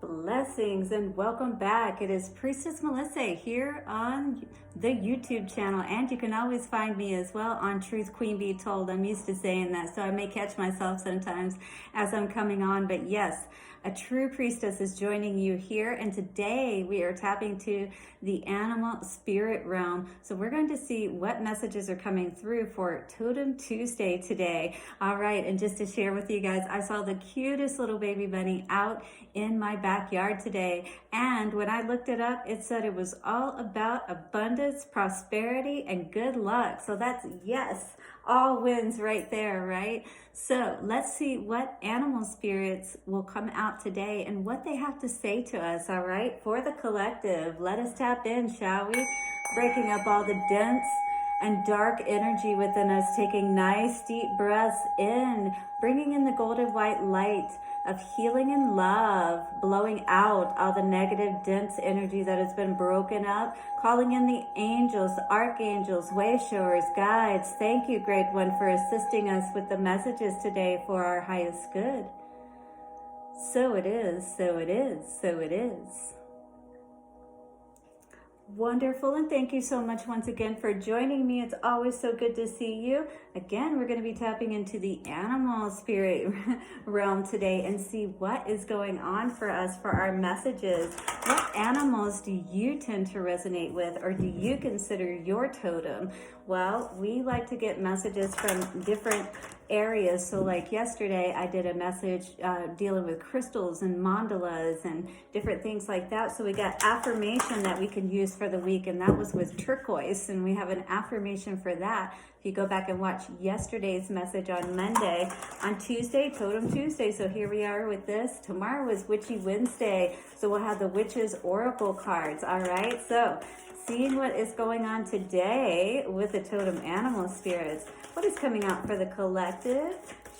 Blessings and welcome back. It is Priestess Melissa here on the YouTube channel, and you can always find me as well on Truth Queen Be Told. I'm used to saying that, so I may catch myself sometimes as I'm coming on, but yes, a true priestess is joining you here, and today we are tapping to the animal spirit realm. So we're going to see what messages are coming through for Totem Tuesday today. All right, and just to share with you guys, I saw the cutest little baby bunny out in my backyard today, and when I looked it up, it said it was all about abundance, prosperity, and good luck. So that's yes, all wins right there, right? So let's see what animal spirits will come out today and what they have to say to us, all right? For the collective, let us tap in, shall we? Breaking up all the dense and dark energy within us, taking nice deep breaths in, bringing in the golden white light of healing and love, blowing out all the negative, dense energy that has been broken up, calling in the angels, the archangels, way showers, guides. Thank you, Great One, for assisting us with the messages today for our highest good. So it is, so it is, so it is. Wonderful, and thank you so much once again for joining me. It's always so good to see you. Again, we're going to be tapping into the animal spirit realm today and see what is going on for us for our messages. What animals do you tend to resonate with, or do you consider your totem? Well, we like to get messages from different areas. So like yesterday, I did a message dealing with crystals and mandalas and different things like that. So we got affirmation that we can use for the week, and that was with turquoise, and we have an affirmation for that. If you go back and watch yesterday's message on Monday, on Tuesday, Totem Tuesday. So here we are with this. Tomorrow is Witchy Wednesday. So we'll have the Witch's Oracle cards. All right. So seeing what is going on today with the totem animal spirits. What is coming out for the collective?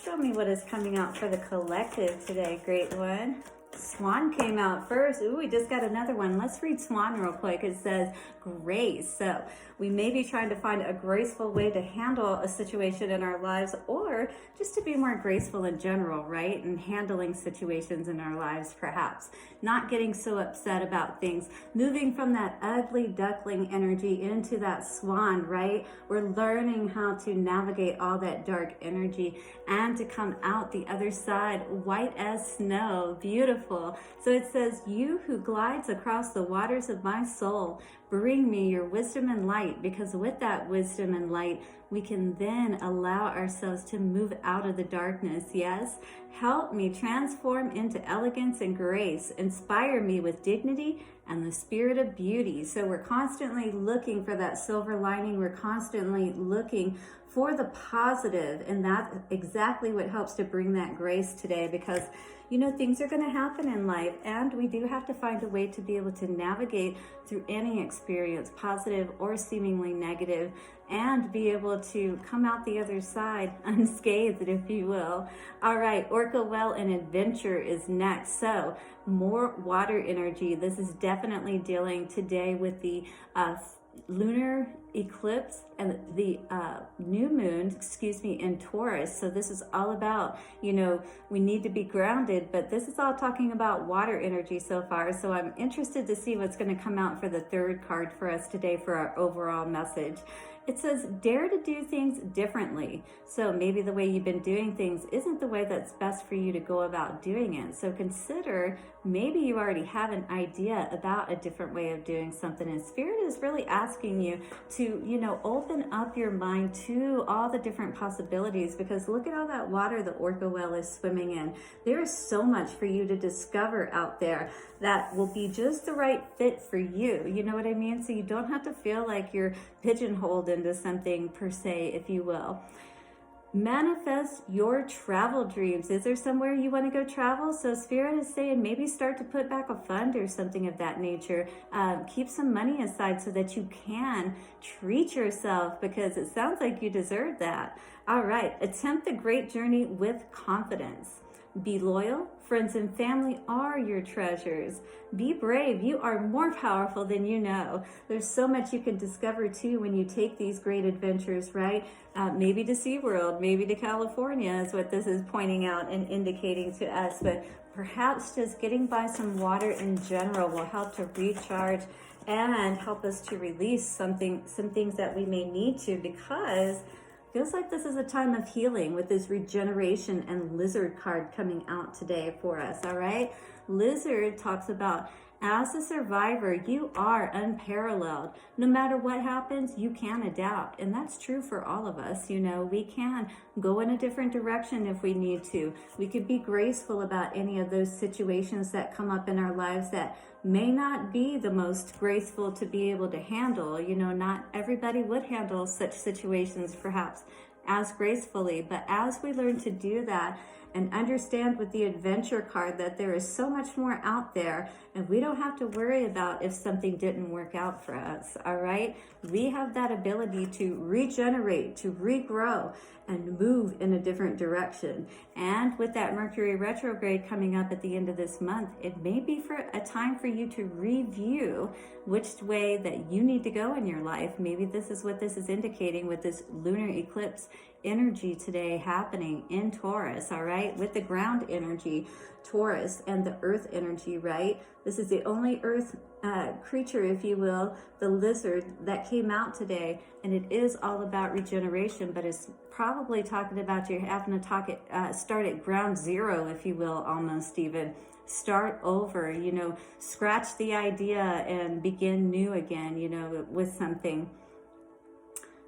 Show me what is coming out for the collective today, Great One. Swan came out first. Ooh, we just got another one. Let's read Swan real quick. It says grace. So we may be trying to find a graceful way to handle a situation in our lives, or just to be more graceful in general, right? And handling situations in our lives, perhaps. Not getting so upset about things. Moving from that ugly duckling energy into that swan, right? We're learning how to navigate all that dark energy and to come out the other side white as snow. Beautiful. So it says, you who glides across the waters of my soul, bring me your wisdom and light, because with that wisdom and light, we can then allow ourselves to move out of the darkness. Yes, help me transform into elegance and grace. Inspire me with dignity and the spirit of beauty. So we're constantly looking for that silver lining. We're constantly looking for the positive, and that's exactly what helps to bring that grace today, because you know, things are going to happen in life, and we do have to find a way to be able to navigate through any experience, positive or seemingly negative, and be able to come out the other side unscathed, if you will. All right, Orca Well and Adventure is next. So more water energy. This is definitely dealing today with the lunar eclipse and the new moon, in Taurus. So this is all about, you know, we need to be grounded, but this is all talking about water energy so far. So I'm interested to see what's going to come out for the third card for us today for our overall message. It says, dare to do things differently. So maybe the way you've been doing things isn't the way that's best for you to go about doing it. So consider, maybe you already have an idea about a different way of doing something. And Spirit is really asking you to, you know, open up your mind to all the different possibilities, because look at all that water the Orca Well is swimming in. There is so much for you to discover out there that will be just the right fit for you. You know what I mean? So you don't have to feel like you're pigeonholed into something per se, if you will. Manifest your travel dreams. Is there somewhere you want to go travel? So Spirit is saying maybe start to put back a fund or something of that nature. Keep some money aside so that you can treat yourself, because it sounds like you deserve that. All right, attempt the great journey with confidence. Be loyal. Friends and family are your treasures. Be brave. You are more powerful than you know. There's so much you can discover too when you take these great adventures, right? Maybe to SeaWorld, maybe to California is what this is pointing out and indicating to us. But perhaps just getting by some water in general will help to recharge and help us to release some things that we may need to, because it feels like this is a time of healing with this regeneration and lizard card coming out today for us. All right, lizard talks about, as a survivor, you are unparalleled. No matter what happens, you can adapt. And that's true for all of us. You know, we can go in a different direction if we need to. We could be graceful about any of those situations that come up in our lives that may not be the most graceful to be able to handle. You know, not everybody would handle such situations perhaps as gracefully. But as we learn to do that, and understand with the adventure card that there is so much more out there, and we don't have to worry about if something didn't work out for us. All right, we have that ability to regenerate, to regrow, and move in a different direction. And with that Mercury retrograde coming up at the end of this month, it may be for a time for you to review which way that you need to go in your life. Maybe this is what this is indicating with this lunar eclipse energy today happening in Taurus. All right, with the ground energy, Taurus, and the earth energy, right? This is the only earth creature, if you will, the lizard, that came out today, and it is all about regeneration, but it's probably talking about you having to start at ground zero, if you will, almost even start over, you know, scratch the idea and begin new again, you know, with something.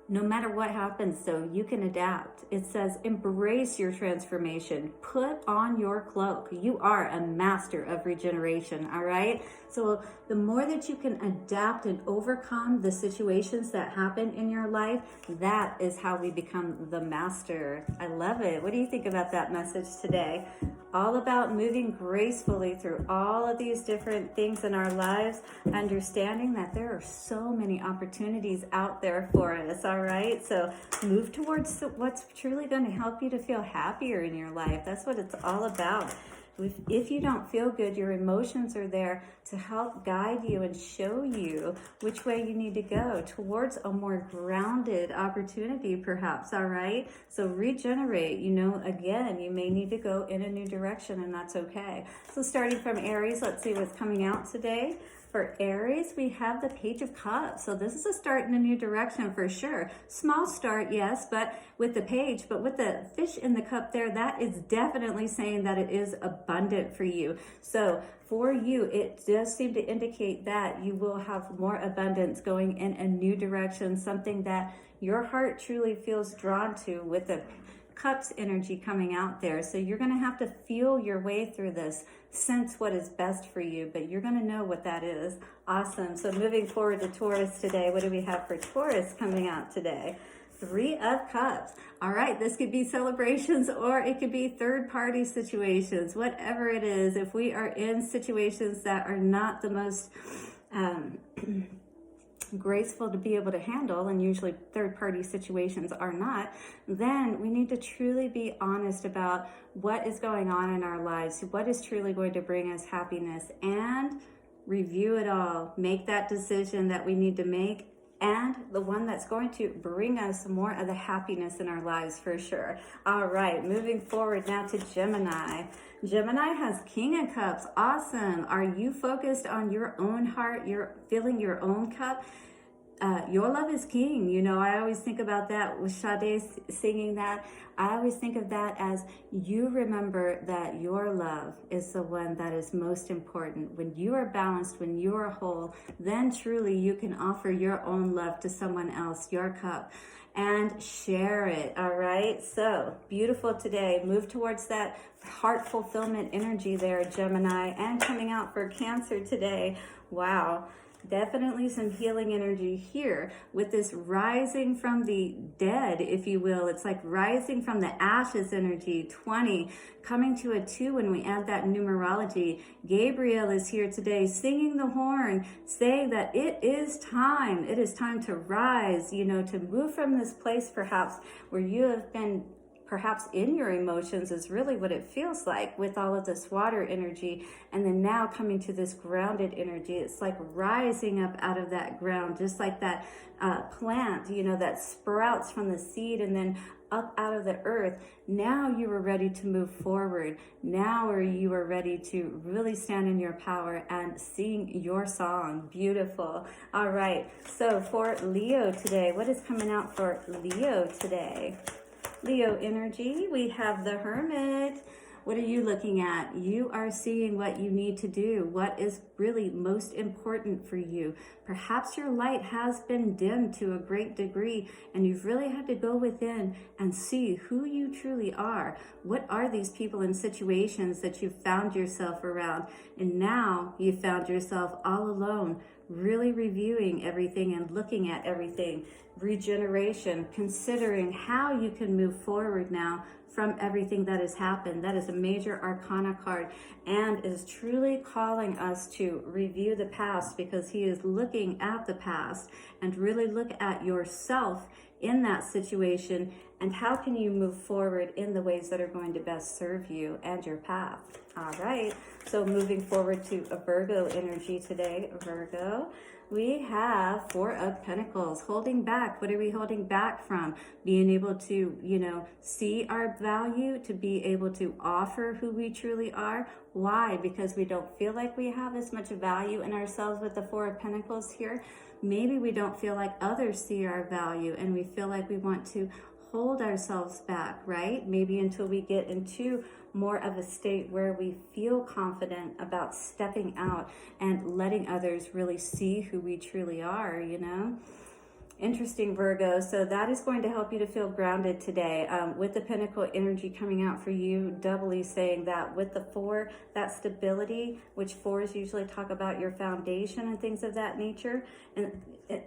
No matter what happens, so you can adapt. It says, embrace your transformation. Put on your cloak. You are a master of regeneration, all right? So the more that you can adapt and overcome the situations that happen in your life, that is how we become the master. I love it. What do you think about that message today? All about moving gracefully through all of these different things in our lives, understanding that there are so many opportunities out there for us, all right? So move towards what's truly going to help you to feel happier in your life. That's what it's all about. If you don't feel good, your emotions are there to help guide you and show you which way you need to go towards a more grounded opportunity, perhaps, all right? So regenerate, you know, again, you may need to go in a new direction, and that's okay. So starting from Aries, let's see what's coming out today. For Aries, we have the Page of Cups. So this is a start in a new direction for sure. Small start, yes, but with the page, but with the fish in the cup there, that is definitely saying that it is abundant for you. So for you, it does seem to indicate that you will have more abundance going in a new direction, something that your heart truly feels drawn to with the Cups energy coming out there. So you're going to have to feel your way through this, sense what is best for you, but you're going to know what that is. Awesome. So moving forward to Taurus today, what do we have for Taurus coming out today? Three of Cups. All right, this could be celebrations or it could be third-party situations, whatever it is. If we are in situations that are not the most graceful to be able to handle, and usually third-party situations are not, then we need to truly be honest about what is going on in our lives, what is truly going to bring us happiness, and review it all. Make that decision that we need to make, and the one that's going to bring us more of the happiness in our lives for sure. All right, moving forward now to Gemini. Gemini has King of Cups. Awesome. Are you focused on your own heart? You're filling your own cup? Your love is king. You know, I always think about that with Sade singing that. I always think of that as you remember that your love is the one that is most important. When you are balanced, when you are whole, then truly you can offer your own love to someone else, your cup, and share it. All right. So beautiful today. Move towards that heart fulfillment energy there, Gemini, and coming out for Cancer today. Wow. Definitely some healing energy here with this rising from the dead, if you will. It's like rising from the ashes energy, 20, coming to a 2 when we add that numerology. Gabriel is here today singing the horn, saying that it is time. It is time to rise, you know, to move from this place perhaps where you have been perhaps in your emotions is really what it feels like with all of this water energy. And then now coming to this grounded energy, it's like rising up out of that ground, just like that plant, you know, that sprouts from the seed and then up out of the earth. Now you are ready to move forward. Now you are ready to really stand in your power and sing your song. Beautiful. All right. So for Leo today, what is coming out for Leo today? Leo energy, we have the Hermit. What are you looking at? You are seeing what you need to do, what is really most important for you. Perhaps your light has been dimmed to a great degree, and you've really had to go within and see who you truly are. What are these people and situations that you've found yourself around? And now you found yourself all alone, really reviewing everything and looking at everything. Regeneration, considering how you can move forward now from everything that has happened. That is a major arcana card and is truly calling us to review the past, because he is looking at the past and really look at yourself in that situation and how can you move forward in the ways that are going to best serve you and your path. All right, so moving forward to a Virgo energy today. Virgo, we have Four of Pentacles. Holding back. What are we holding back from? Being able to, you know, see our value, to be able to offer who we truly are. Why? Because we don't feel like we have as much value in ourselves with the Four of Pentacles here. Maybe we don't feel like others see our value and we feel like we want to hold ourselves back, right? Maybe until we get into more of a state where we feel confident about stepping out and letting others really see who we truly are, you know? Interesting, Virgo. So that is going to help you to feel grounded today. With the Pentacle energy coming out for you, doubly saying that with the Four, that stability, which fours usually talk about your foundation and things of that nature. And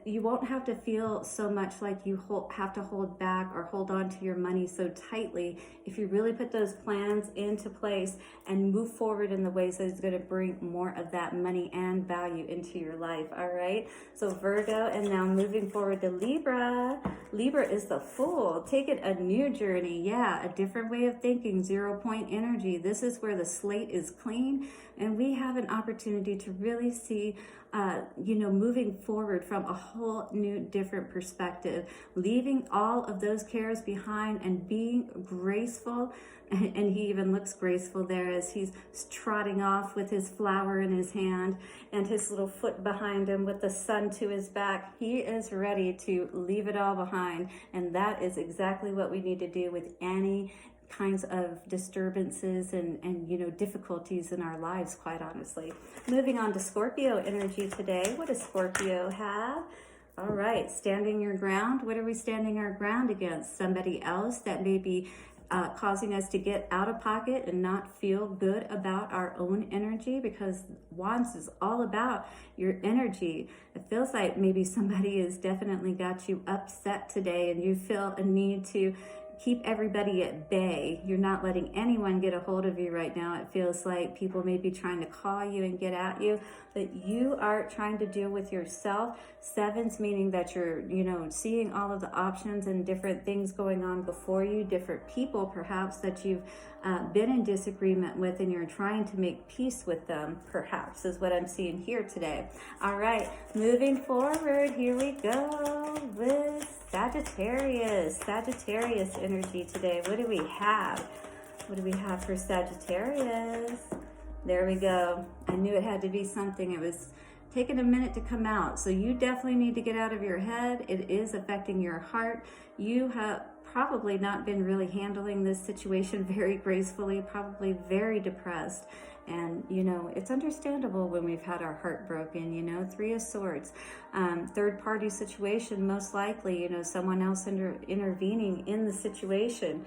you won't have to feel so much like you have to hold back or hold on to your money so tightly if you really put those plans into place and move forward in the ways that is going to bring more of that money and value into your life. All right, so Virgo, and now moving forward to Libra. Libra is the Fool. Take it a new journey. Yeah, a different way of thinking, 0 point energy. This is where the slate is clean and we have an opportunity to really see you know, moving forward from a whole new different perspective, leaving all of those cares behind and being graceful. And he even looks graceful there as he's trotting off with his flower in his hand and his little foot behind him with the sun to his back. He is ready to leave it all behind. And that is exactly what we need to do with any kinds of disturbances and you know, difficulties in our lives, quite honestly. Moving on to Scorpio energy today. What does Scorpio have? All right, standing your ground. What are we standing our ground against? Somebody else that may be causing us to get out of pocket and not feel good about our own energy, because Wands is all about your energy. It feels like maybe somebody has definitely got you upset today and you feel a need to keep everybody at bay. You're not letting anyone get a hold of you right now. It feels like people may be trying to call you and get at you, but you are trying to deal with yourself. Sevens meaning that you're, you know, seeing all of the options and different things going on before you, different people perhaps that you've been in disagreement with, and you're trying to make peace with them, perhaps, is what I'm seeing here today. All right, moving forward, here we go with Sagittarius energy today. What do we have? What do we have for Sagittarius? There we go. I knew it had to be something. It was taking a minute to come out. So you definitely need to get out of your head. It is affecting your heart. You have probably not been really handling this situation very gracefully, probably very depressed. And, you know, it's understandable when we've had our heart broken, you know, Three of Swords. Third party situation, most likely, you know, someone else intervening in the situation.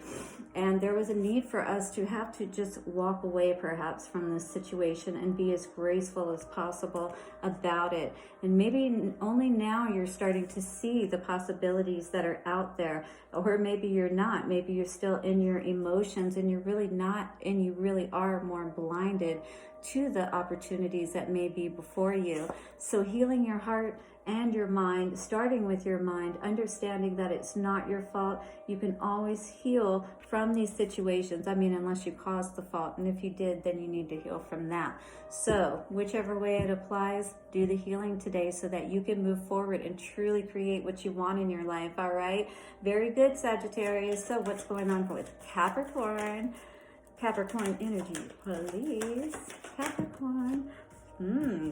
And there was a need for us to have to just walk away perhaps from this situation and be as graceful as possible about it. And maybe only now you're starting to see the possibilities that are out there, or maybe you're not. Maybe you're still in your emotions and you're really not, and you really are more blinded connected to the opportunities that may be before you. So healing your heart and your mind, starting with your mind, understanding that it's not your fault. You can always heal from these situations. I mean, unless you caused the fault. And if you did, then you need to heal from that. So whichever way it applies, do the healing today so that you can move forward and truly create what you want in your life. All right. Very good, Sagittarius. So what's going on with Capricorn? Capricorn energy, please. Capricorn.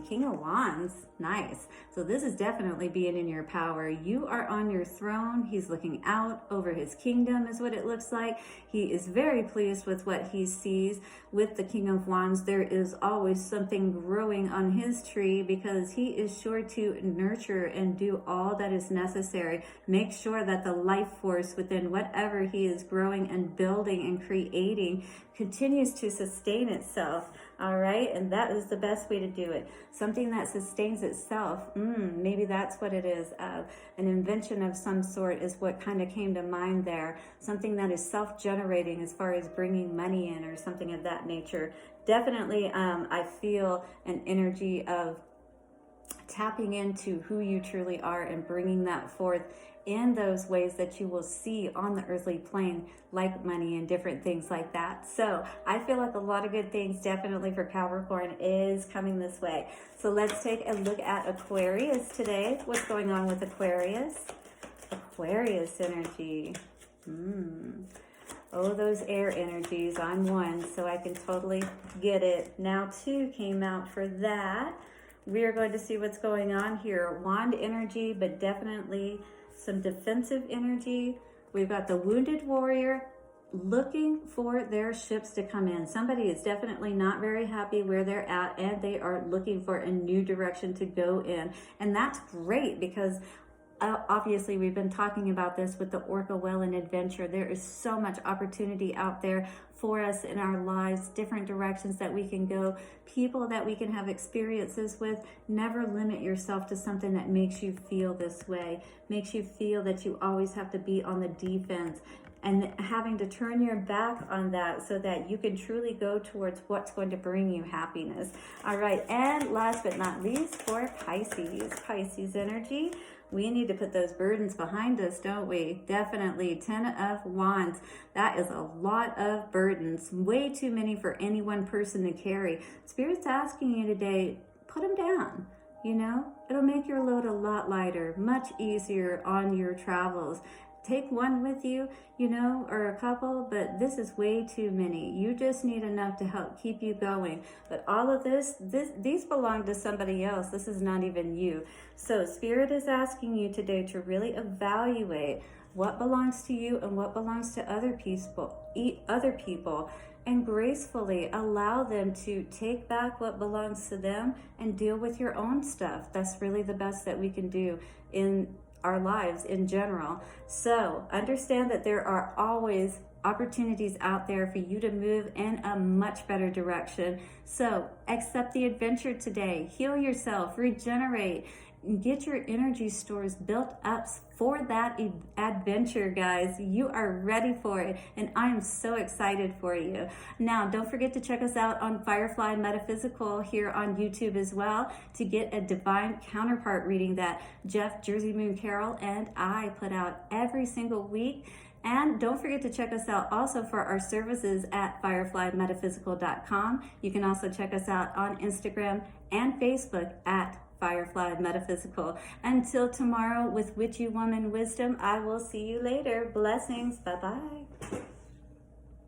King of Wands. Nice. So this is definitely being in your power. You are on your throne. He's looking out over his kingdom is what it looks like. He is very pleased with what he sees. With the King of Wands, there is always something growing on his tree because he is sure to nurture and do all that is necessary. Make sure that the life force within whatever he is growing and building and creating continues to sustain itself. All right. And that is the best way to do it. Something that sustains itself. Maybe that's what it is. An invention of some sort is what kind of came to mind there. Something that is self-generating as far as bringing money in or something of that nature. Definitely, I feel an energy of tapping into who you truly are and bringing that forth in those ways that you will see on the earthly plane, like money and different things like that. So I feel like a lot of good things definitely for Capricorn is coming this way. So let's take a look at Aquarius today. What's going on with Aquarius? Aquarius energy. Oh, those air energies. I'm one, so I can totally get it. Now two came out for that. We are going to see what's going on here. Wand energy, but definitely some defensive energy. We've got the wounded warrior looking for their ships to come in. Somebody is definitely not very happy where they're at, and they are looking for a new direction to go in. And that's great because obviously we've been talking about this with the Orca Well and Adventure. There is so much opportunity out there for us in our lives, different directions that we can go, people that we can have experiences with. Never limit yourself to something that makes you feel this way, makes you feel that you always have to be on the defense, and having to turn your back on that so that you can truly go towards what's going to bring you happiness. All right, and last but not least for Pisces, Pisces energy. We need to put those burdens behind us, don't we? Definitely. 10 of Wands. That is a lot of burdens. Way too many for any one person to carry. Spirit's asking you today, put them down. You know, it'll make your load a lot lighter, much easier on your travels. Take one with you, you know, or a couple, but this is way too many. You just need enough to help keep you going. But all of these belong to somebody else. This is not even you. So Spirit is asking you today to really evaluate what belongs to you and what belongs to other people, and gracefully allow them to take back what belongs to them and deal with your own stuff. That's really the best that we can do in our lives in general. So understand that there are always opportunities out there for you to move in a much better direction. So accept the adventure today. Heal yourself, regenerate, get your energy stores built up for that adventure, guys. You are ready for it, and I am so excited for you. Now, don't forget to check us out on Firefly Metaphysical here on YouTube as well to get a divine counterpart reading that Jeff, Jersey Moon Carol, and I put out every single week. And don't forget to check us out also for our services at fireflymetaphysical.com. You can also check us out on Instagram and Facebook at Firefly Metaphysical. Until tomorrow with Witchy Woman Wisdom, I will see you later. Blessings. Bye-bye.